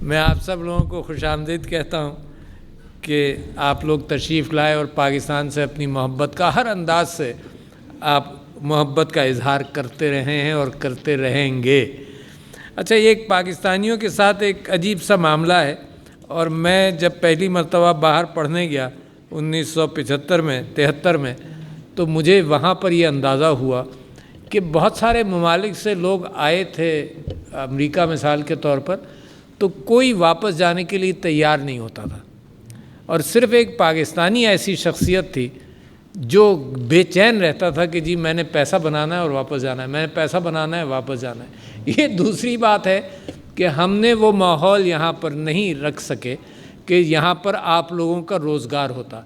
میں آپ سب لوگوں کو خوش آمدید کہتا ہوں کہ آپ لوگ تشریف لائے اور پاکستان سے اپنی محبت کا ہر انداز سے آپ محبت کا اظہار کرتے رہے ہیں اور کرتے رہیں گے۔ اچھا، یہ ایک پاکستانیوں کے ساتھ ایک عجیب سا معاملہ ہے، اور میں جب پہلی مرتبہ باہر پڑھنے گیا 1973 میں تو مجھے وہاں پر یہ اندازہ ہوا کہ بہت سارے ممالک سے لوگ آئے تھے، امریکہ مثال کے طور پر، تو کوئی واپس جانے کے لیے تیار نہیں ہوتا تھا، اور صرف ایک پاکستانی ایسی شخصیت تھی جو بے چین رہتا تھا کہ جی میں نے پیسہ بنانا ہے اور واپس جانا ہے، میں نے پیسہ بنانا ہے واپس جانا ہے۔ یہ دوسری بات ہے کہ ہم نے وہ ماحول یہاں پر نہیں رکھ سکے کہ یہاں پر آپ لوگوں کا روزگار ہوتا،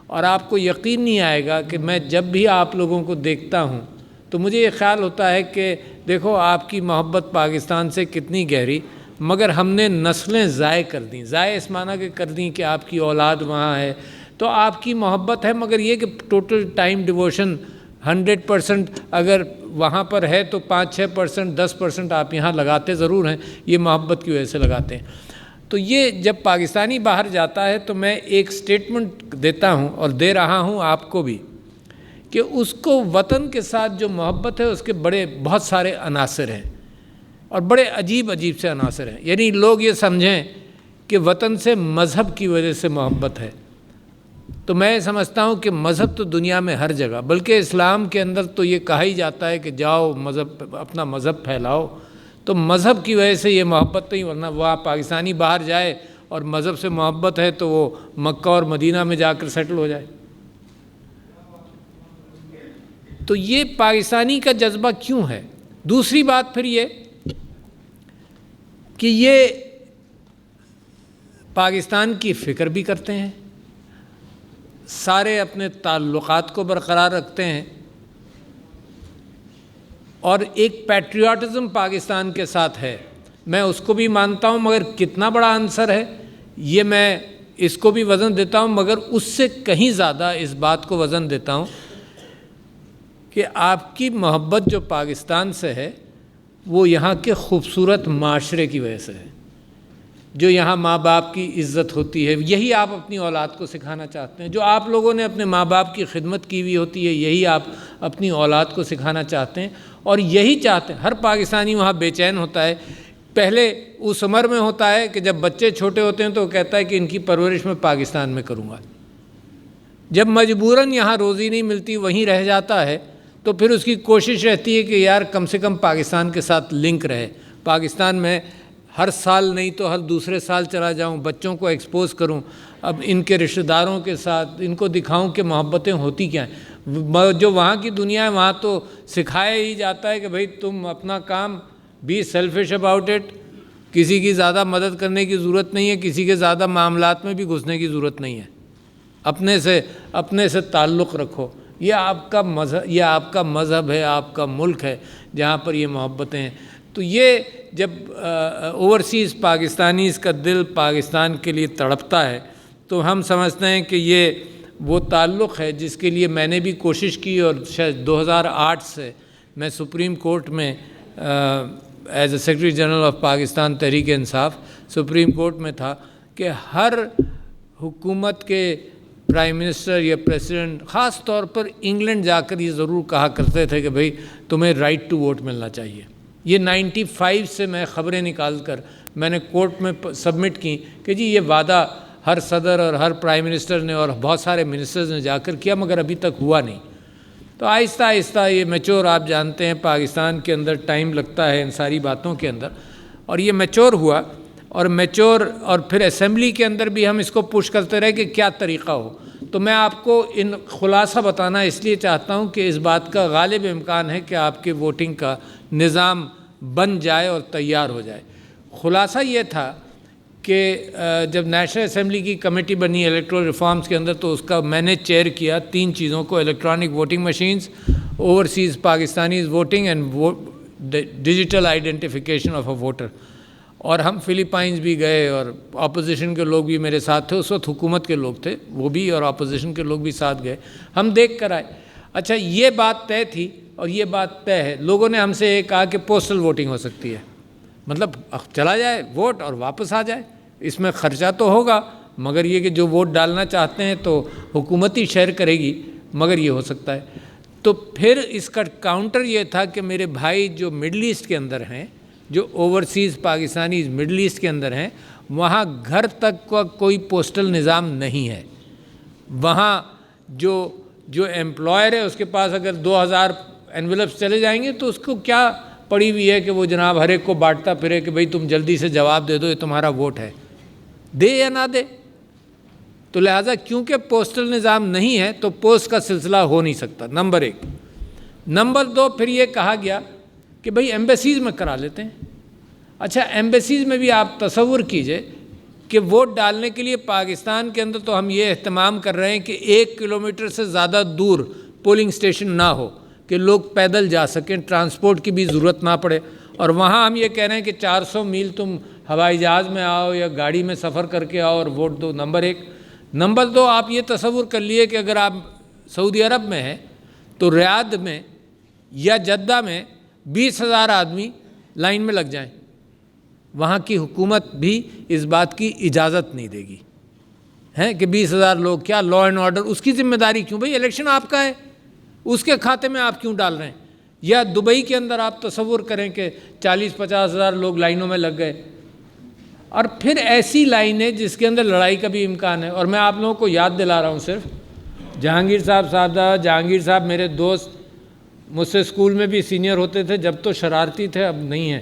اور آپ کو یقین نہیں آئے گا کہ میں جب بھی آپ لوگوں کو دیکھتا ہوں تو مجھے یہ خیال ہوتا ہے کہ دیکھو آپ کی محبت پاکستان سے کتنی گہری، مگر ہم نے نسلیں ضائع کر دیں، ضائع اس معنی کہ کر دیں کہ آپ کی اولاد وہاں ہے تو آپ کی محبت ہے، مگر یہ کہ ٹوٹل ٹائم ڈیووشن 100% اگر وہاں پر ہے تو 5-6%، 10% آپ یہاں لگاتے ضرور ہیں، یہ محبت کی وجہ سے لگاتے ہیں۔ تو یہ جب پاکستانی باہر جاتا ہے تو میں ایک سٹیٹمنٹ دیتا ہوں اور دے رہا ہوں آپ کو بھی، کہ اس کو وطن کے ساتھ جو محبت ہے اس کے بہت سارے عناصر ہیں، اور بڑے عجیب سے عناصر ہیں۔ یعنی لوگ یہ سمجھیں کہ وطن سے مذہب کی وجہ سے محبت ہے، تو میں سمجھتا ہوں کہ مذہب تو دنیا میں ہر جگہ، بلکہ اسلام کے اندر تو یہ کہا ہی جاتا ہے کہ جاؤ اپنا مذہب پھیلاؤ، تو مذہب کی وجہ سے یہ محبت نہیں، ورنہ وہ پاکستانی باہر جائے اور مذہب سے محبت ہے تو وہ مکہ اور مدینہ میں جا کر سیٹل ہو جائے۔ تو یہ پاکستانی کا جذبہ کیوں ہے؟ دوسری بات پھر یہ کہ یہ پاکستان کی فکر بھی کرتے ہیں، سارے اپنے تعلقات کو برقرار رکھتے ہیں، اور ایک پیٹریوٹزم پاکستان کے ساتھ ہے، میں اس کو بھی مانتا ہوں، مگر کتنا بڑا عنصر ہے یہ میں اس کو بھی وزن دیتا ہوں، مگر اس سے کہیں زیادہ اس بات کو وزن دیتا ہوں کہ آپ کی محبت جو پاکستان سے ہے وہ یہاں کے خوبصورت معاشرے کی وجہ سے ہے، جو یہاں ماں باپ کی عزت ہوتی ہے، یہی آپ اپنی اولاد کو سکھانا چاہتے ہیں، جو آپ لوگوں نے اپنے ماں باپ کی خدمت کی ہوئی ہوتی ہے یہی آپ اپنی اولاد کو سکھانا چاہتے ہیں، اور یہی چاہتے ہیں۔ ہر پاکستانی وہاں بے چین ہوتا ہے، پہلے اس عمر میں ہوتا ہے کہ جب بچے چھوٹے ہوتے ہیں تو وہ کہتا ہے کہ ان کی پرورش میں پاکستان میں کروں گا، جب مجبوراً یہاں روزی نہیں ملتی وہیں رہ جاتا ہے تو پھر اس کی کوشش رہتی ہے کہ یار کم سے کم پاکستان کے ساتھ لنک رہے، پاکستان میں ہر سال نہیں تو ہر دوسرے سال چلا جاؤں، بچوں کو ایکسپوز کروں، اب ان کے رشتہ داروں کے ساتھ ان کو دکھاؤں کہ محبتیں ہوتی کیا ہیں۔ جو وہاں کی دنیا ہے وہاں تو سکھایا ہی جاتا ہے کہ بھئی تم اپنا کام بی سیلفش اباؤٹ اٹ، کسی کی زیادہ مدد کرنے کی ضرورت نہیں ہے، کسی کے زیادہ معاملات میں بھی گھسنے کی ضرورت نہیں ہے، اپنے سے تعلق رکھو۔ یہ آپ کا مذہب ہے، آپ کا ملک ہے جہاں پر یہ محبتیں ہیں۔ تو یہ جب اوورسیز پاکستانیز کا دل پاکستان کے لیے تڑپتا ہے تو ہم سمجھتے ہیں کہ یہ وہ تعلق ہے جس کے لیے میں نے بھی کوشش کی، اور شاید 2008 سے میں سپریم کورٹ میں as a secretary general of Pakistan Tehreek انصاف سپریم کورٹ میں تھا کہ ہر حکومت کے پرائم منسٹر یا پریزیڈنٹ خاص طور پر انگلینڈ جا کر یہ ضرور کہا کرتے تھے کہ بھئی تمہیں رائٹ ٹو ووٹ ملنا چاہیے۔ یہ 95 سے میں خبریں نکال کر میں نے کورٹ میں سبمٹ کی کہ جی یہ وعدہ ہر صدر اور ہر پرائم منسٹر نے اور بہت سارے منسٹرز نے جا کر کیا، مگر ابھی تک ہوا نہیں۔ تو آہستہ آہستہ یہ میچور، آپ جانتے ہیں پاکستان کے اندر ٹائم لگتا ہے ان ساری باتوں کے اندر، اور یہ میچور ہوا، اور پھر اسمبلی کے اندر بھی ہم اس کو پش کرتے رہے کہ کیا طریقہ ہو۔ تو میں آپ کو ان خلاصہ بتانا اس لیے چاہتا ہوں کہ اس بات کا غالب امکان ہے کہ آپ کے ووٹنگ کا نظام بن جائے اور تیار ہو جائے۔ خلاصہ یہ تھا کہ جب نیشنل اسمبلی کی کمیٹی بنی الیکٹرل ریفارمز کے اندر تو اس کا میں نے چیئر کیا 3 چیزوں کو، electronic voting machines, overseas Pakistanis voting and digital identification of a voter. اور ہم فلپائنز بھی گئے اور اپوزیشن کے لوگ بھی میرے ساتھ تھے، اس وقت حکومت کے لوگ تھے وہ بھی اور اپوزیشن کے لوگ بھی ساتھ گئے، ہم دیکھ کر آئے۔ اچھا یہ بات طے تھی اور یہ بات طے ہے، لوگوں نے ہم سے یہ کہا کہ پوسٹل ووٹنگ ہو سکتی ہے، مطلب چلا جائے ووٹ اور واپس آ جائے. اس میں خرچہ تو ہوگا، مگر یہ کہ جو ووٹ ڈالنا چاہتے ہیں تو حکومت ہی شیئر کرے گی، مگر یہ ہو سکتا ہے. تو پھر اس کا کاؤنٹر یہ تھا کہ میرے بھائی جو مڈل ایسٹ کے اندر ہیں، جو اوورسیز پاکستانی مڈل ایسٹ کے اندر ہیں، وہاں گھر تک کا کوئی پوسٹل نظام نہیں ہے. وہاں جو ایمپلائر ہے اس کے پاس اگر 2000 انویلپس چلے جائیں گے تو اس کو کیا پڑی ہوئی ہے کہ وہ جناب ہر ایک کو بانٹتا پھرے کہ بھئی تم جلدی سے جواب دے دو، یہ تمہارا ووٹ ہے، دے یا نہ دے. تو لہٰذا کیونکہ پوسٹل نظام نہیں ہے تو پوسٹ کا سلسلہ ہو نہیں سکتا، نمبر 1. نمبر 2، پھر یہ کہا گیا کہ بھئی ایمبیسیز میں کرا لیتے ہیں. اچھا، ایمبیسیز میں بھی آپ تصور کیجئے کہ ووٹ ڈالنے کے لیے پاکستان کے اندر تو ہم یہ اہتمام کر رہے ہیں کہ 1 کلومیٹر سے زیادہ دور پولنگ اسٹیشن نہ ہو، کہ لوگ پیدل جا سکیں، ٹرانسپورٹ کی بھی ضرورت نہ پڑے. اور وہاں ہم یہ کہہ رہے ہیں کہ 400 میل تم ہوائی جہاز میں آؤ یا گاڑی میں سفر کر کے آؤ اور ووٹ دو، نمبر 1. نمبر 2، آپ یہ تصور کر لیے کہ اگر آپ سعودی عرب میں ہیں تو ریاض میں یا جدہ میں 20,000 آدمی لائن میں لگ جائیں. وہاں کی حکومت بھی اس بات کی اجازت نہیں دے گی ہیں کہ 20,000 لوگ، کیا لا اینڈ آرڈر، اس کی ذمہ داری کیوں؟ بھئی الیکشن آپ کا ہے، اس کے کھاتے میں آپ کیوں ڈال رہے ہیں؟ یا دبئی کے اندر آپ تصور کریں کہ 40-50,000 لوگ لائنوں میں لگ گئے، اور پھر ایسی لائنیں جس کے اندر لڑائی کا بھی امکان ہے. اور میں آپ لوگوں کو یاد دلا رہا ہوں صرف، جہانگیر صاحب میرے دوست، مجھ سے اسکول میں بھی سینئر ہوتے تھے، جب تو شرارتی تھے، اب نہیں ہیں.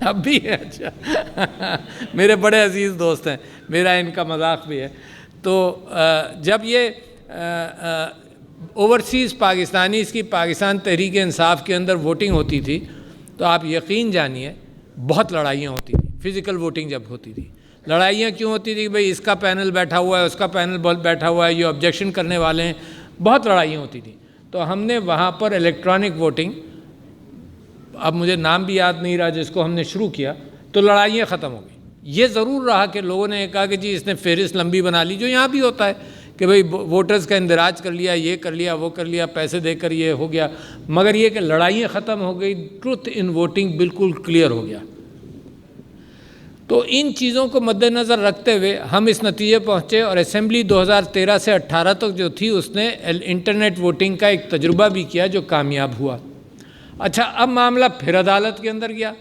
اب بھی ہے. اچھا، میرے بڑے عزیز دوست ہیں، میرا ان کا مذاق بھی ہے. تو جب یہ اوورسیز پاکستانیز کی پاکستان تحریک انصاف کے اندر ووٹنگ ہوتی تھی تو آپ یقین جانیے بہت لڑائیاں ہوتی تھیں. فزیکل ووٹنگ جب ہوتی تھی، لڑائیاں کیوں ہوتی تھی؟ بھئی اس کا پینل بیٹھا ہوا ہے، اس کا پینل بیٹھا ہوا ہے، یہ آبجیکشن کرنے والے ہیں، بہت لڑائیاں ہوتی تھیں. تو ہم نے وہاں پر الیکٹرانک ووٹنگ، اب مجھے نام بھی یاد نہیں رہا، جس کو ہم نے شروع کیا تو لڑائیاں ختم ہو گئی. یہ ضرور رہا کہ لوگوں نے کہا کہ جی اس نے فہرست لمبی بنا لی، جو یہاں بھی ہوتا ہے کہ بھئی ووٹرز کا اندراج کر لیا، یہ کر لیا، وہ کر لیا، پیسے دے کر یہ ہو گیا، مگر یہ کہ لڑائیاں ختم ہو گئی، ٹروتھ ان ووٹنگ بالکل کلیئر ہو گیا. تو ان چیزوں کو مد نظر رکھتے ہوئے ہم اس نتیجے پہنچے، اور اسمبلی 2013 سے 18 تک جو تھی اس نے انٹرنیٹ ووٹنگ کا ایک تجربہ بھی کیا جو کامیاب ہوا. اچھا، اب معاملہ پھر عدالت کے اندر گیا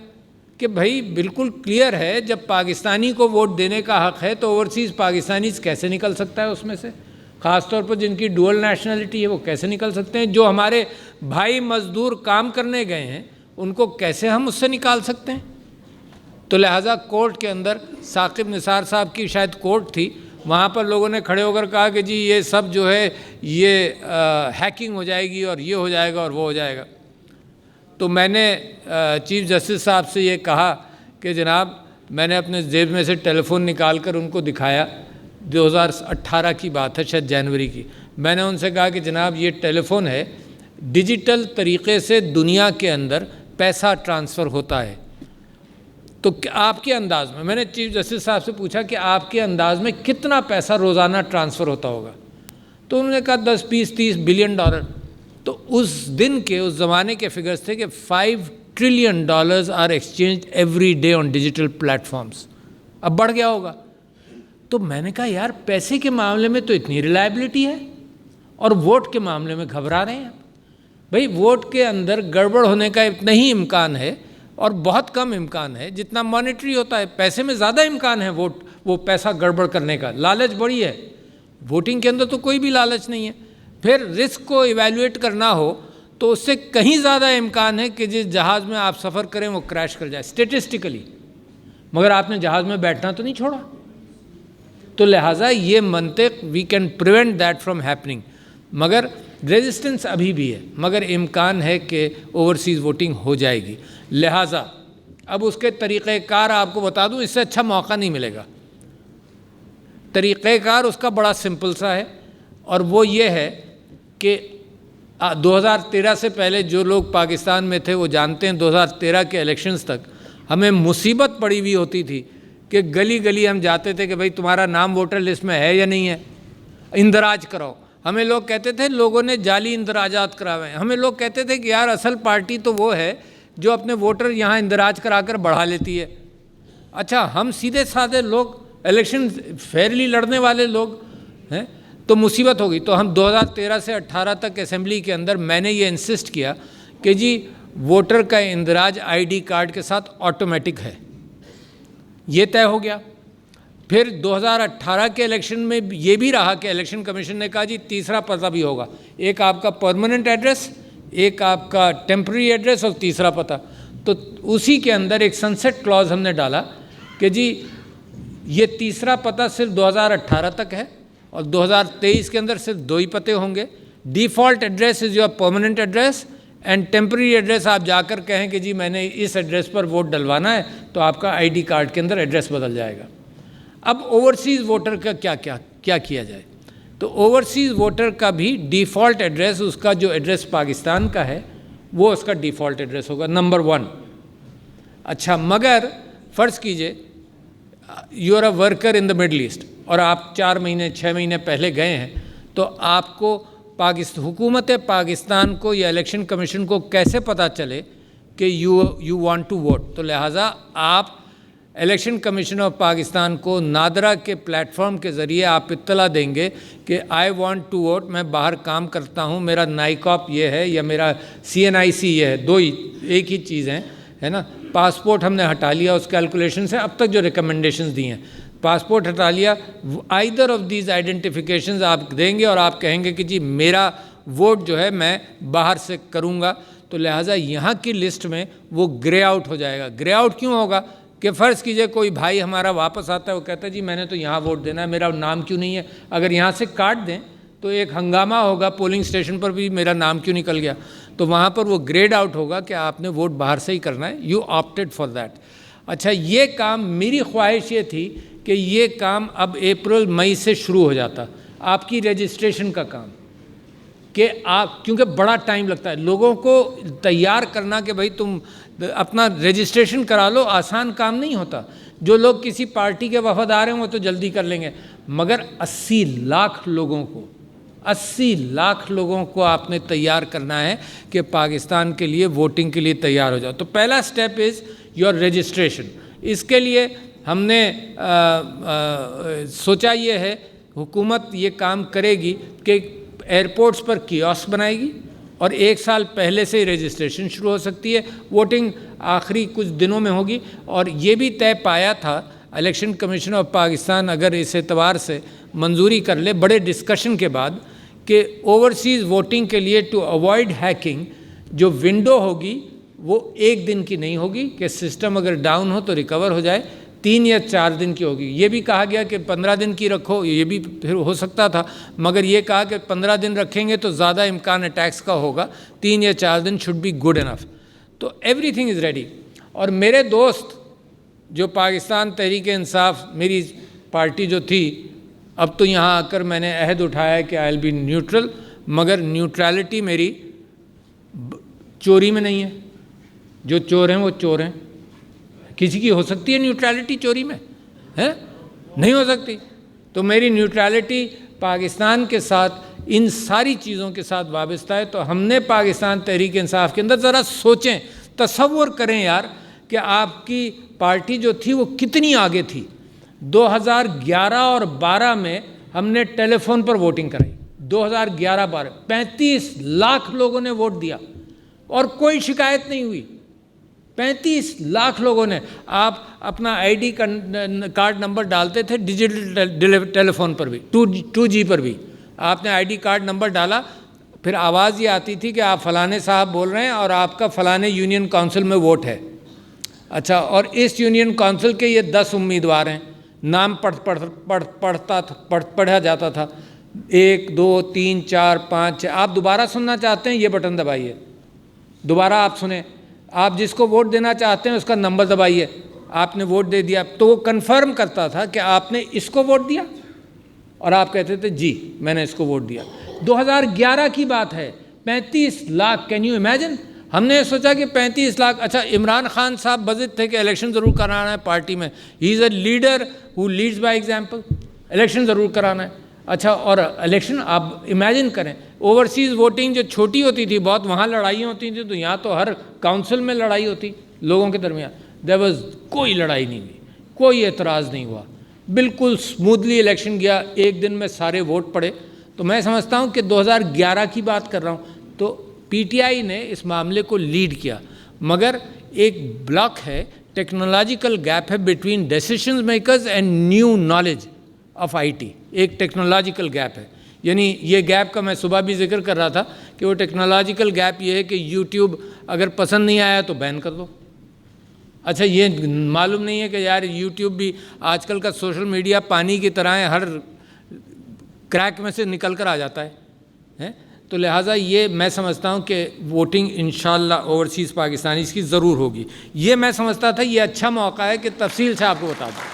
کہ بھائی بالکل کلیئر ہے، جب پاکستانی کو ووٹ دینے کا حق ہے تو اوورسیز پاکستانیز کیسے نکل سکتا ہے اس میں سے؟ خاص طور پر جن کی ڈوئل نیشنلٹی ہے وہ کیسے نکل سکتے ہیں؟ جو ہمارے بھائی مزدور کام کرنے گئے ہیں ان کو کیسے ہم اس سے نکال سکتے ہیں؟ تو لہٰذا کورٹ کے اندر ثاقب نثار صاحب کی شاید کورٹ تھی، وہاں پر لوگوں نے کھڑے ہو کر کہا کہ جی یہ سب جو ہے یہ ہیکنگ ہو جائے گی اور یہ ہو جائے گا اور وہ ہو جائے گا. تو میں نے چیف جسٹس صاحب سے یہ کہا کہ جناب، میں نے اپنے جیب میں سے ٹیلی فون نکال کر ان کو دکھایا، 2018 کی بات ہے، شاید جنوری کی. میں نے ان سے کہا کہ جناب یہ ٹیلی فون ہے، ڈیجیٹل طریقے سے دنیا کے اندر پیسہ ٹرانسفر ہوتا ہے، تو آپ کے انداز میں نے چیف جسٹس صاحب سے پوچھا کہ آپ کے انداز میں کتنا پیسہ روزانہ ٹرانسفر ہوتا ہوگا؟ تو انہوں نے کہا 10, 20, 30 بلین ڈالر. تو اس دن کے، اس زمانے کے فگرز تھے کہ $5 trillion are exchange every day on digital platforms. اب بڑھ گیا ہوگا. تو میں نے کہا یار پیسے کے معاملے میں تو اتنی ریلائبلٹی ہے اور ووٹ کے معاملے میں گھبرا رہے ہیں. بھئی ووٹ کے اندر گڑبڑ ہونے کا اتنا ہی امکان ہے اور بہت کم امکان ہے جتنا مانیٹری ہوتا ہے. پیسے میں زیادہ امکان ہے وہ پیسہ گڑبڑ کرنے کا، لالچ بڑی ہے. ووٹنگ کے اندر تو کوئی بھی لالچ نہیں ہے. پھر رسک کو ایویلویٹ کرنا ہو تو اس سے کہیں زیادہ امکان ہے کہ جس جہاز میں آپ سفر کریں وہ کریش کر جائے اسٹیٹسٹیکلی، مگر آپ نے جہاز میں بیٹھنا تو نہیں چھوڑا. تو لہٰذا یہ منطق we can prevent that from happening, مگر ریزسٹنس ابھی بھی ہے، مگر امکان ہے کہ اوورسیز ووٹنگ ہو جائے گی. لہٰذا اب اس کے طریقہ کار آپ کو بتا دوں، اس سے اچھا موقع نہیں ملے گا. طریقہ کار اس کا بڑا سمپل سا ہے، اور وہ یہ ہے کہ 2013 سے پہلے جو لوگ پاکستان میں تھے وہ جانتے ہیں 2013 کے الیکشنز تک ہمیں مصیبت پڑی ہوئی ہوتی تھی کہ گلی گلی ہم جاتے تھے کہ بھئی تمہارا نام ووٹر لسٹ میں ہے یا نہیں ہے، اندراج کراؤ. ہمیں لوگ کہتے تھے لوگوں نے جعلی اندراجات کراوے ہیں، ہمیں لوگ کہتے تھے کہ یار اصل پارٹی تو وہ ہے جو اپنے ووٹر یہاں اندراج کرا کر بڑھا لیتی ہے۔ اچھا ہم سیدھے سادھے لوگ الیکشن فیئرلی لڑنے والے لوگ ہیں تو مصیبت ہوگی۔ تو ہم 2013 سے 18 تک اسمبلی کے اندر میں نے یہ انسسٹ کیا کہ جی ووٹر کا اندراج آئی ڈی کارڈ کے ساتھ آٹومیٹک ہے، یہ طے ہو گیا۔ پھر 2018 کے الیکشن میں یہ بھی رہا کہ الیکشن کمیشن نے کہا جی تیسرا پتہ بھی ہوگا، ایک آپ کا پرماننٹ ایڈریس، ایک آپ کا ٹیمپرری ایڈریس اور تیسرا پتہ۔ تو اسی کے اندر ایک سنسیٹ کلاز ہم نے ڈالا کہ جی یہ تیسرا پتہ صرف 2018 تک ہے اور 2023 کے اندر صرف 2 ہی پتے ہوں گے۔ Default address is your permanent address and temporary address آپ جا کر کہیں کہ جی میں نے اس ایڈریس پر ووٹ ڈلوانا ہے تو آپ کا آئی ڈی کارڈ کے اندر ایڈریس بدل جائے گا۔ اب اوورسیز ووٹر کا کیا کیا جائے؟ تو اوورسیز ووٹر کا بھی ڈیفالٹ ایڈریس، اس کا جو ایڈریس پاکستان کا ہے وہ اس کا ڈیفالٹ ایڈریس ہوگا، نمبر 1۔ اچھا مگر فرض کیجئے you are a worker in the middle east اور آپ 4 مہینے 6 مہینے پہلے گئے ہیں، تو آپ کو حکومت پاکستان کو یا الیکشن کمیشن کو کیسے پتہ چلے کہ یو وانٹ ٹو ووٹ؟ تو لہٰذا آپ الیکشن کمیشن آف پاکستان کو نادرا کے پلیٹ فارم کے ذریعے آپ اطلاع دیں گے کہ آئی وانٹ ٹو ووٹ، میں باہر کام کرتا ہوں، میرا نائکاپ یہ ہے یا میرا CNIC یہ ہے، 2 ہی ایک ہی چیز ہیں، ہے نا۔ پاسپورٹ ہم نے ہٹا لیا اس کیلکولیشن سے، اب تک جو ریکمنڈیشنز دی ہیں پاسپورٹ ہٹا لیا، آئیدر آف دیز آئیڈینٹیفیکیشنز آپ دیں گے اور آپ کہیں گے کہ جی میرا ووٹ جو ہے میں باہر سے کروں گا، تو لہٰذا یہاں کی لسٹ میں وہ گرے آؤٹ ہو جائے گا۔ گرے آؤٹ کیوں ہوگا کہ فرض کیجئے کوئی بھائی ہمارا واپس آتا ہے، وہ کہتا ہے جی میں نے تو یہاں ووٹ دینا ہے، میرا نام کیوں نہیں ہے؟ اگر یہاں سے کاٹ دیں تو ایک ہنگامہ ہوگا، پولنگ اسٹیشن پر بھی میرا نام کیوں نکل گیا، تو وہاں پر وہ گریڈ آؤٹ ہوگا کہ آپ نے ووٹ باہر سے ہی کرنا ہے، یو آپٹیڈ فار دیٹ۔ اچھا یہ کام میری خواہش یہ تھی کہ یہ کام اب اپریل مئی سے شروع ہو جاتا، آپ کی رجسٹریشن کا کام، کہ آپ کیونکہ بڑا ٹائم لگتا ہے لوگوں کو تیار کرنا کہ بھائی تم اپنا رجسٹریشن کرا لو، آسان کام نہیں ہوتا۔ جو لوگ کسی پارٹی کے وفادار ہیں وہ تو جلدی کر لیں گے، مگر 80 لاکھ لوگوں کو آپ نے تیار کرنا ہے کہ پاکستان کے لیے ووٹنگ کے لیے تیار ہو جاؤ۔ تو پہلا سٹیپ از یور رجسٹریشن۔ اس کے لیے ہم نے سوچا یہ ہے، حکومت یہ کام کرے گی کہ ایئرپورٹس پر کیوسک بنائے گی اور 1 سال پہلے سے ہی رجسٹریشن شروع ہو سکتی ہے، ووٹنگ آخری کچھ دنوں میں ہوگی۔ اور یہ بھی طے پایا تھا الیکشن کمیشن آف پاکستان اگر اس اعتبار سے منظوری کر لے بڑے ڈسکشن کے بعد کہ اوورسیز ووٹنگ کے لیے ٹو اوائڈ ہیکنگ جو ونڈو ہوگی وہ 1 دن کی نہیں ہوگی کہ سسٹم اگر ڈاؤن ہو تو ریکور ہو جائے، 3 یا 4 دن کی ہوگی۔ یہ بھی کہا گیا کہ 15 دن کی رکھو، یہ بھی پھر ہو سکتا تھا، مگر یہ کہا کہ 15 دن رکھیں گے تو زیادہ امکان اٹیکس کا ہوگا، 3 یا 4 دن شوڈ بی گڈ انف۔ تو ایوری تھنگ از ریڈی۔ اور میرے دوست جو پاکستان تحریک انصاف میری پارٹی جو تھی، اب تو یہاں آ کر میں نے عہد اٹھایا ہے کہ آئی ول بی نیوٹرل، مگر نیوٹرلٹی میری چوری میں نہیں ہے، جو چور ہیں وہ چور ہیں۔ کسی کی ہو سکتی ہے نیوٹرلٹی چوری میں؟ ہے نہیں ہو سکتی۔ تو میری نیوٹرلٹی پاکستان کے ساتھ ان ساری چیزوں کے ساتھ وابستہ ہے۔ تو ہم نے پاکستان تحریک انصاف کے اندر ذرا سوچیں، تصور کریں یار کہ آپ کی پارٹی جو تھی وہ کتنی آگے تھی۔ 2011 اور 12 میں ہم نے ٹیلی فون پر ووٹنگ کرائی، 2011-12 35 لاکھ لوگوں نے ووٹ دیا اور کوئی شکایت نہیں ہوئی۔ 35 لاکھ لوگوں نے، آپ اپنا آئی ڈی کارڈ نمبر ڈالتے تھے ڈیجیٹل ٹیلی فون پر بھی، 2G پر بھی آپ نے آئی ڈی کارڈ نمبر ڈالا، پھر آواز یہ آتی تھی کہ آپ فلانے صاحب بول رہے ہیں اور آپ کا فلانے یونین کونسل میں ووٹ ہے۔ اچھا، اور اس یونین کونسل کے یہ 10 امیدوار ہیں، نام پڑھا جاتا تھا، 1 2 3 4 5 6۔ آپ دوبارہ سننا چاہتے ہیں یہ بٹن دبائیے، دوبارہ آپ سنیں۔ آپ جس کو ووٹ دینا چاہتے ہیں اس کا نمبر دبائیے، آپ نے ووٹ دے دیا تو وہ کنفرم کرتا تھا کہ آپ نے اس کو ووٹ دیا، اور آپ کہتے تھے جی میں نے اس کو ووٹ دیا۔ 2011 کی بات ہے، 35 لاکھ، کین یو امیجن؟ ہم نے سوچا کہ 35 لاکھ، اچھا عمران خان صاحب بضد تھے کہ الیکشن ضرور کرانا ہے پارٹی میں، he is a leader who leads by example, election ضرور کرانا ہے۔ اچھا، اور الیکشن آپ امیجن کریں، اوورسیز ووٹنگ جو چھوٹی ہوتی تھی بہت، وہاں لڑائیاں ہوتی تھیں، تو یہاں تو ہر کاؤنسل میں لڑائی ہوتی لوگوں کے درمیان. دیر واز کوئی لڑائی نہیں ہوئی، کوئی اعتراض نہیں ہوا، بالکل اسموتھلی الیکشن گیا، ایک دن میں سارے ووٹ پڑے. تو میں سمجھتا ہوں کہ 2011 کی بات کر رہا ہوں، تو پی ٹی آئی نے اس معاملے کو لیڈ کیا، مگر ایک بلاک ہے، ٹیکنالوجیکل گیپ ہے between decision makers and new knowledge of I T. ایک ٹیکنالوجیکل گیپ ہے، یعنی یہ گیپ کا میں صبح بھی ذکر کر رہا تھا کہ وہ ٹیکنالوجیکل گیپ یہ ہے کہ یوٹیوب اگر پسند نہیں آیا تو بین کر دو. اچھا، یہ معلوم نہیں ہے کہ یار یوٹیوب بھی آج کل کا سوشل میڈیا پانی کی طرح ہے، ہر کریک میں سے نکل کر آ جاتا ہے. تو لہٰذا یہ میں سمجھتا ہوں کہ ووٹنگ انشاءاللہ اوورسیز پاکستانیز کی ضرور ہوگی. یہ میں سمجھتا تھا یہ اچھا موقع ہے کہ تفصیل سے آپ کو بتا دوں.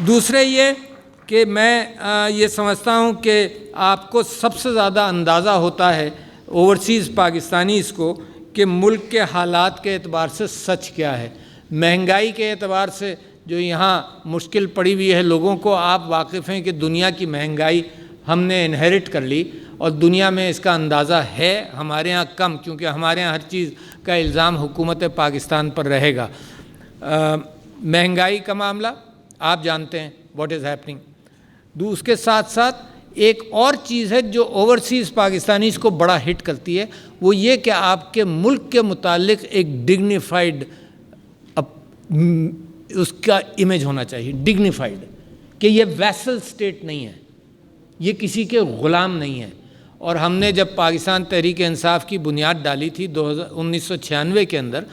دوسرے یہ کہ میں یہ سمجھتا ہوں کہ آپ کو سب سے زیادہ اندازہ ہوتا ہے اوورسیز پاکستانیز کو کہ ملک کے حالات کے اعتبار سے سچ کیا ہے. مہنگائی کے اعتبار سے جو یہاں مشکل پڑی ہوئی ہے لوگوں کو، آپ واقف ہیں کہ دنیا کی مہنگائی ہم نے انہیرٹ کر لی، اور دنیا میں اس کا اندازہ ہے، ہمارے ہاں کم، کیونکہ ہمارے ہاں ہر چیز کا الزام حکومت پاکستان پر رہے گا. مہنگائی کا معاملہ آپ جانتے ہیں واٹ از ہیپننگ. اس کے ساتھ ساتھ ایک اور چیز ہے جو اوورسیز پاکستانیز کو بڑا ہٹ کرتی ہے، وہ یہ کہ آپ کے ملک کے متعلق ایک ڈگنیفائڈ اس کا امیج ہونا چاہیے، ڈگنیفائڈ، کہ یہ ویسل سٹیٹ نہیں ہے، یہ کسی کے غلام نہیں ہے. اور ہم نے جب پاکستان تحریک انصاف کی بنیاد ڈالی تھی 1996 کے اندر،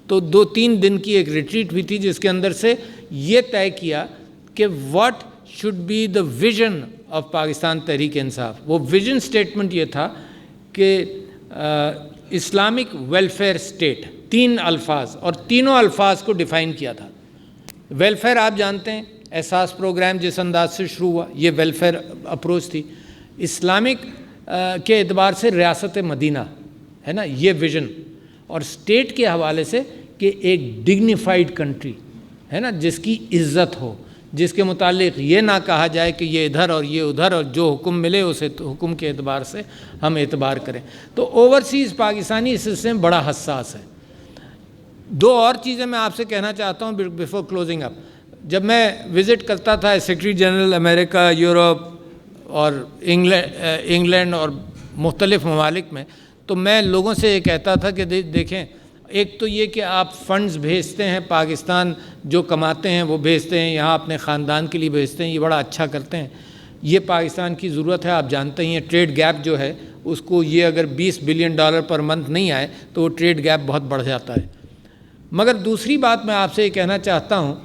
تو 2-3 دن کی ایک ریٹریٹ ہوئی تھی جس کے اندر سے یہ طے کیا کہ what should be the vision of Pakistan Tehreek Insaf. وہ ویژن سٹیٹمنٹ یہ تھا کہ اسلامک ویلفیئر اسٹیٹ، 3 الفاظ، اور تینوں الفاظ کو ڈیفائن کیا تھا. ویلفیئر آپ جانتے ہیں، احساس پروگرام جس انداز سے شروع ہوا، یہ ویلفیئر اپروچ تھی. اسلامک کے اعتبار سے ریاست مدینہ ہے نا، یہ ویژن، اور اسٹیٹ کے حوالے سے کہ ایک ڈگنیفائڈ کنٹری ہے نا، جس کی عزت ہو، جس کے متعلق یہ نہ کہا جائے کہ یہ ادھر اور یہ ادھر، اور جو حکم ملے اسے حکم کے اعتبار سے ہم اعتبار کریں. تو اوورسیز پاکستانی اس سلسلے میں بڑا حساس ہے. 2 اور چیزیں میں آپ سے کہنا چاہتا ہوں بیفور کلوزنگ اپ. جب میں وزٹ کرتا تھا سیکرٹری جنرل امریکہ، یورپ اور انگلینڈ اور مختلف ممالک میں، تو میں لوگوں سے یہ کہتا تھا کہ دیکھیں، ایک تو یہ کہ آپ فنڈز بھیجتے ہیں، پاکستان جو کماتے ہیں وہ بھیجتے ہیں یہاں، اپنے خاندان کے لیے بھیجتے ہیں، یہ بڑا اچھا کرتے ہیں، یہ پاکستان کی ضرورت ہے. آپ جانتے ہیں ٹریڈ گیپ جو ہے اس کو، یہ اگر $20 بلین پر منتھ نہیں آئے تو وہ ٹریڈ گیپ بہت بڑھ جاتا ہے. مگر دوسری بات میں آپ سے یہ کہنا چاہتا ہوں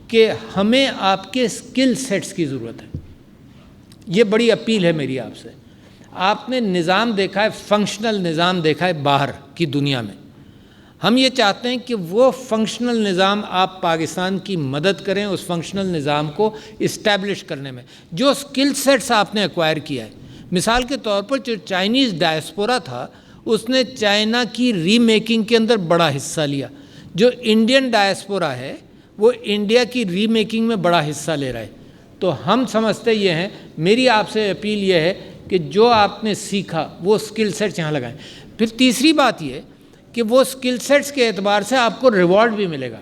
کہ ہمیں آپ کے اسکل سیٹس کی ضرورت ہے. یہ بڑی اپیل ہے میری آپ سے. آپ نے نظام دیکھا ہے، فنکشنل نظام دیکھا ہے باہر کی دنیا میں. ہم یہ چاہتے ہیں کہ وہ فنکشنل نظام آپ پاکستان کی مدد کریں اس فنکشنل نظام کو اسٹیبلش کرنے میں. جو اسکل سیٹس آپ نے ایکوائر کیا ہے، مثال کے طور پر جو چائنیز ڈائسپورا تھا اس نے چائنا کی ری میکنگ کے اندر بڑا حصہ لیا. جو انڈین ڈائسپورا ہے وہ انڈیا کی ری میکنگ میں بڑا حصہ لے رہا ہے. تو ہم سمجھتے یہ ہیں، میری آپ سے اپیل یہ ہے کہ جو آپ نے سیکھا وہ اسکل سیٹس یہاں لگائیں. پھر تیسری بات یہ کہ وہ اسکل سیٹس کے اعتبار سے آپ کو ریوارڈ بھی ملے گا.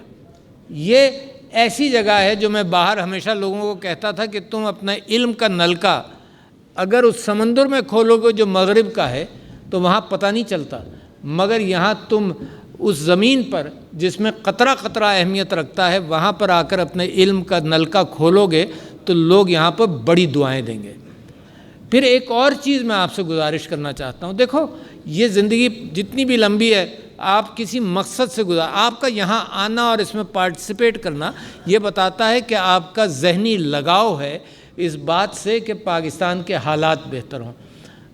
یہ ایسی جگہ ہے جو میں باہر ہمیشہ لوگوں کو کہتا تھا کہ تم اپنا علم کا نلکا اگر اس سمندر میں کھولو گے جو مغرب کا ہے تو وہاں پتہ نہیں چلتا، مگر یہاں تم اس زمین پر جس میں قطرہ قطرہ اہمیت رکھتا ہے وہاں پر آ کر اپنے علم کا نلکا کھولو گے تو لوگ یہاں پر بڑی دعائیں دیں گے. پھر ایک اور چیز میں آپ سے گزارش کرنا چاہتا ہوں، دیکھو یہ زندگی جتنی بھی لمبی ہے، آپ کسی مقصد سے آپ کا یہاں آنا اور اس میں پارٹیسپیٹ کرنا یہ بتاتا ہے کہ آپ کا ذہنی لگاؤ ہے اس بات سے کہ پاکستان کے حالات بہتر ہوں.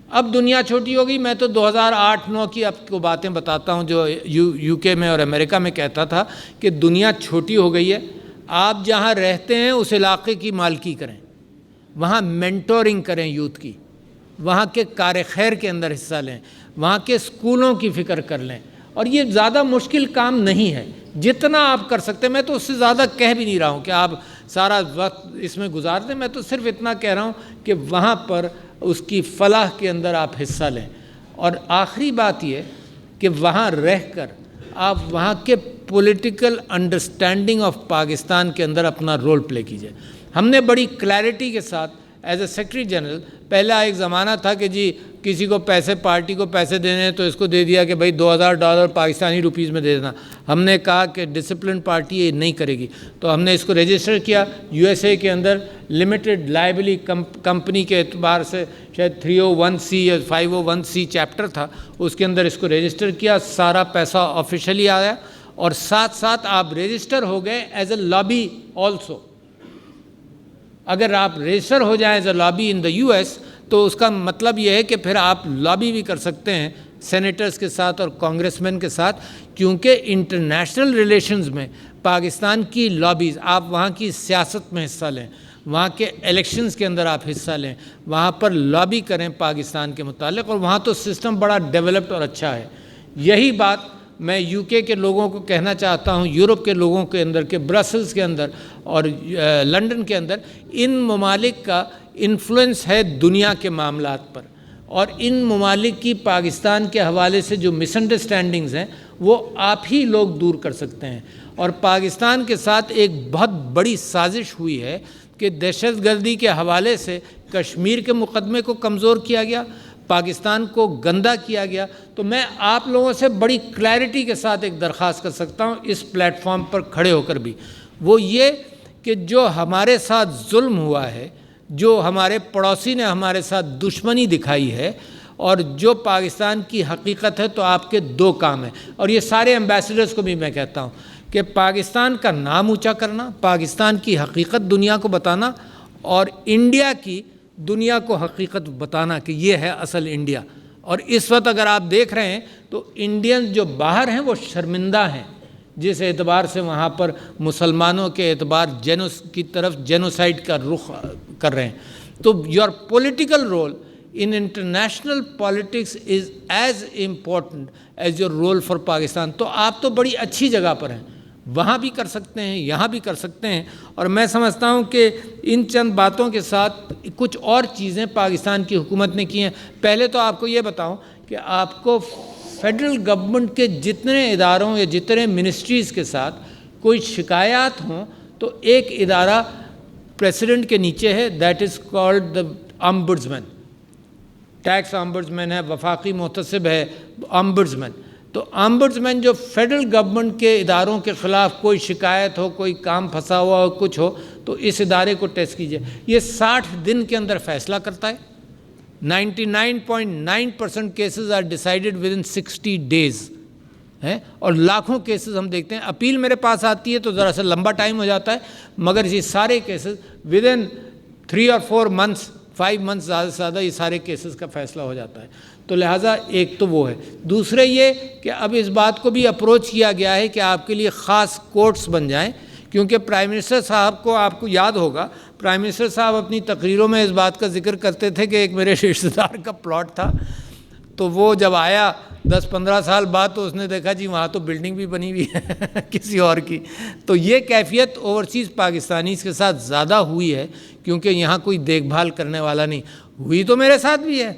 اب دنیا چھوٹی ہوگی، میں تو 2008-9 کی آپ کو باتیں بتاتا ہوں جو یو کے میں اور امریکہ میں کہتا تھا کہ دنیا چھوٹی ہو گئی ہے. آپ جہاں رہتے ہیں اس علاقے کی مالکی کریں، وہاں مینٹورنگ کریں یوتھ کی، وہاں کے کار خیر کے اندر حصہ لیں، وہاں کے اسکولوں کی فکر کر لیں. اور یہ زیادہ مشکل کام نہیں ہے، جتنا آپ کر سکتے ہیں. میں تو اس سے زیادہ کہہ بھی نہیں رہا ہوں کہ آپ سارا وقت اس میں گزار دیں. میں تو صرف اتنا کہہ رہا ہوں کہ وہاں پر اس کی فلاح کے اندر آپ حصہ لیں. اور آخری بات یہ کہ وہاں رہ کر آپ وہاں کے پولیٹیکل انڈرسٹینڈنگ آف پاکستان کے اندر اپنا رول پلے کیجیے. ہم نے بڑی کلیئرٹی کے ساتھ ایز اے سیکرٹری جنرل، پہلا ایک زمانہ تھا کہ جی کسی کو پیسے، پارٹی کو پیسے دینے ہیں تو اس کو دے دیا کہ بھائی $2000 پاکستانی روپیز میں دے دینا. ہم نے کہا کہ ڈسپلن پارٹی یہ نہیں کرے گی، تو ہم نے اس کو رجسٹر کیا USA کے اندر لمیٹڈ لائبلی کمپنی کے اعتبار سے، شاید 301C یا 501C چیپٹر تھا، اس کے اندر اس کو رجسٹر کیا. سارا پیسہ آفیشلی آیا اور ساتھ ساتھ آپ رجسٹر ہو گئے ایز اے لابی آلسو. اگر آپ رجسٹر ہو جائیں as a lobby in the US تو اس کا مطلب یہ ہے کہ پھر آپ لابی بھی کر سکتے ہیں سینیٹرز کے ساتھ اور کانگریس مین کے ساتھ، کیونکہ انٹرنیشنل ریلیشنز میں پاکستان کی لابیز، آپ وہاں کی سیاست میں حصہ لیں، وہاں کے الیکشنز کے اندر آپ حصہ لیں، وہاں پر لابی کریں پاکستان کے متعلق، اور وہاں تو سسٹم بڑا ڈیولپڈ اور اچھا ہے. یہی بات میں UK کے لوگوں کو کہنا چاہتا ہوں، یورپ کے لوگوں کے اندر، کہ برسلز کے اندر اور لنڈن کے اندر ان ممالک کا انفلوئنس ہے دنیا کے معاملات پر، اور ان ممالک کی پاکستان کے حوالے سے جو مس انڈرسٹینڈنگز ہیں وہ آپ ہی لوگ دور کر سکتے ہیں. اور پاکستان کے ساتھ ایک بہت بڑی سازش ہوئی ہے کہ دہشت گردی کے حوالے سے کشمیر کے مقدمے کو کمزور کیا گیا، پاکستان کو گندا کیا گیا. تو میں آپ لوگوں سے بڑی کلیئرٹی کے ساتھ ایک درخواست کر سکتا ہوں اس پلیٹ فارم پر کھڑے ہو کر بھی، وہ یہ کہ جو ہمارے ساتھ ظلم ہوا ہے، جو ہمارے پڑوسی نے ہمارے ساتھ دشمنی دکھائی ہے، اور جو پاکستان کی حقیقت ہے، تو آپ کے دو کام ہیں. اور یہ سارے ایمبیسڈرز کو بھی میں کہتا ہوں کہ پاکستان کا نام اونچا کرنا، پاکستان کی حقیقت دنیا کو بتانا، اور انڈیا کی دنیا کو حقیقت بتانا کہ یہ ہے اصل انڈیا. اور اس وقت اگر آپ دیکھ رہے ہیں تو انڈین جو باہر ہیں وہ شرمندہ ہیں، جس اعتبار سے وہاں پر مسلمانوں کے اعتبار کی طرف جینوسائڈ کا رخ کر رہے ہیں. تو your political role in international politics is as important as your role for Pakistan. تو آپ تو بڑی اچھی جگہ پر ہیں، وہاں بھی کر سکتے ہیں، یہاں بھی کر سکتے ہیں. اور میں سمجھتا ہوں کہ ان چند باتوں کے ساتھ کچھ اور چیزیں پاکستان کی حکومت نے کی ہیں. پہلے تو آپ کو یہ بتاؤں کہ آپ کو فیڈرل گورنمنٹ کے جتنے اداروں یا جتنے منسٹریز کے ساتھ کوئی شکایات ہوں تو ایک ادارہ پریسیڈنٹ کے نیچے ہے، that is called the ombudsman. Tax ombudsman ہے، وفاقی محتسب ہے، امبڈسمین. تو امبڈسمین جو فیڈرل گورنمنٹ کے اداروں کے خلاف کوئی شکایت ہو، کوئی کام پھنسا ہوا ہو، کچھ ہو، تو اس ادارے کو ٹیسٹ کیجیے. یہ 60 دن کے اندر فیصلہ کرتا ہے. 99.9% cases are decided within 60 days ہیں، اور لاکھوں کیسز ہم دیکھتے ہیں. اپیل میرے پاس آتی ہے تو ذرا سا لمبا ٹائم ہو جاتا ہے، مگر یہ سارے cases with in 3 or 4 months 5 months زیادہ سے زیادہ یہ سارے کیسز کا فیصلہ ہو جاتا ہے. تو لہٰذا ایک تو وہ ہے. دوسرے یہ کہ اب اس بات کو بھی اپروچ کیا گیا ہے کہ آپ کے لیے خاص کورٹس بن جائیں، کیونکہ پرائم منسٹر صاحب کو آپ کو یاد ہوگا، پرائم منسٹر صاحب اپنی تقریروں میں اس بات کا ذکر کرتے تھے کہ ایک میرے رشتہ دار کا پلاٹ تھا، تو وہ جب آیا 10-15 سال بعد تو اس نے دیکھا جی وہاں تو بلڈنگ بھی بنی ہوئی ہے کسی اور کی. تو یہ کیفیت اوورسیز پاکستانیز کے ساتھ زیادہ ہوئی ہے، کیونکہ یہاں کوئی دیکھ بھال کرنے والا نہیں. ہوئی تو میرے ساتھ بھی ہے،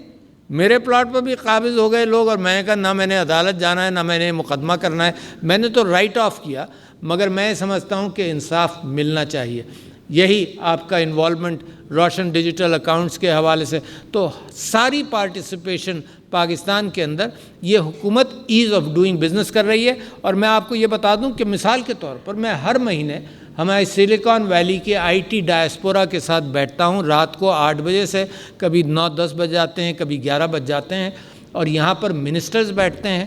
میرے پلاٹ پر بھی قابض ہو گئے لوگ، اور میں نے کہا نہ میں نے عدالت جانا ہے، نہ میں نے مقدمہ کرنا ہے، میں نے تو رائٹ آف کیا. مگر میں سمجھتا ہوں کہ انصاف ملنا چاہیے. یہی آپ کا انوالومنٹ روشن ڈیجیٹل اکاؤنٹس کے حوالے سے، تو ساری پارٹیسپیشن پاکستان کے اندر یہ حکومت ایز آف ڈوئنگ بزنس کر رہی ہے. اور میں آپ کو یہ بتا دوں کہ مثال کے طور پر میں ہر مہینے ہمارے سلیکان ویلی کے IT ڈائسپورا کے ساتھ بیٹھتا ہوں، رات کو 8 بجے سے کبھی 9-10 بج جاتے ہیں، کبھی 11 بج جاتے ہیں، اور یہاں پر منسٹرز بیٹھتے ہیں،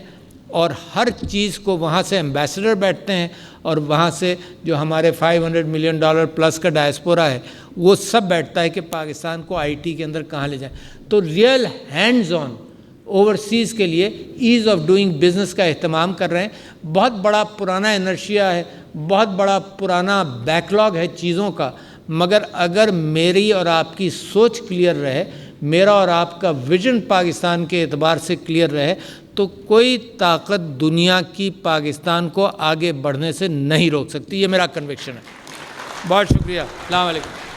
اور ہر چیز کو وہاں سے ایمبیسڈر بیٹھتے ہیں، اور وہاں سے جو ہمارے $500 ملین پلس کا ڈائسپورا ہے وہ سب بیٹھتا ہے کہ پاکستان کو IT کے اندر کہاں لے جائیں. تو ریئل ہینڈز آن اوورسیز کے لیے ایز آف ڈوئنگ بزنس کا اہتمام کر رہے ہیں. بہت بڑا پرانا انرشیا ہے، بہت بڑا پرانا بیک لاگ ہے چیزوں کا، مگر اگر میری اور آپ کی سوچ کلیئر رہے، میرا اور آپ کا ویژن پاکستان کے اعتبار سے کلیئر رہے، تو کوئی طاقت دنیا کی پاکستان کو آگے بڑھنے سے نہیں روک سکتی. یہ میرا کنوکشن ہے. بہت شکریہ، السلام علیکم۔